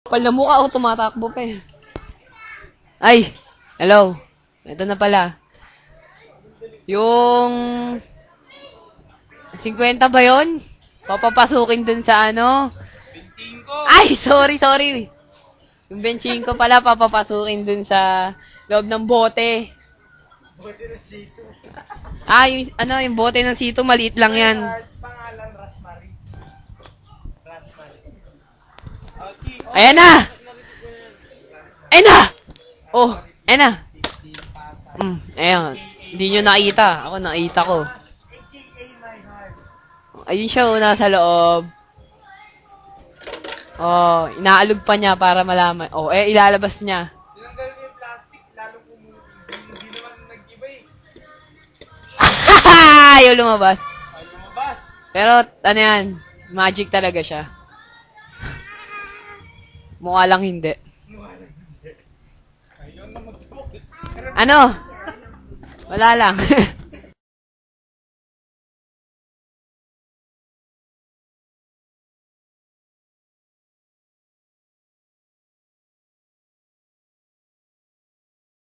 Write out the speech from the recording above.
Kapal na mukha ako, tumatakbo pa eh. Ay! Hello. Ito na pala. Yung 50 ba yun? Papapasukin dun sa ano? 25! Ay! Sorry. Yung 25 pala, papapasukin dun sa loob ng bote. Bote na sito. Ah, yung bote ng sito, maliit lang yan. Pangalan, Rosemary. Okay. Ayan na! Ayan na! Oh, ayan na. Ayan. Hindi nyo nakita. Ako nakita ko. AKA my heart. Ayun siya, nasa loob. Oh, inaalog pa niya para malaman. Oh, ilalabas niya. Tinanggal niya yung plastic, lalo kung hindi naman nag-iba eh. Ayaw lumabas. Ay, lumabas. Pero, ano yan, magic talaga siya. Mukha lang hindi. Ayun na mag-focus. Ano? Wala lang.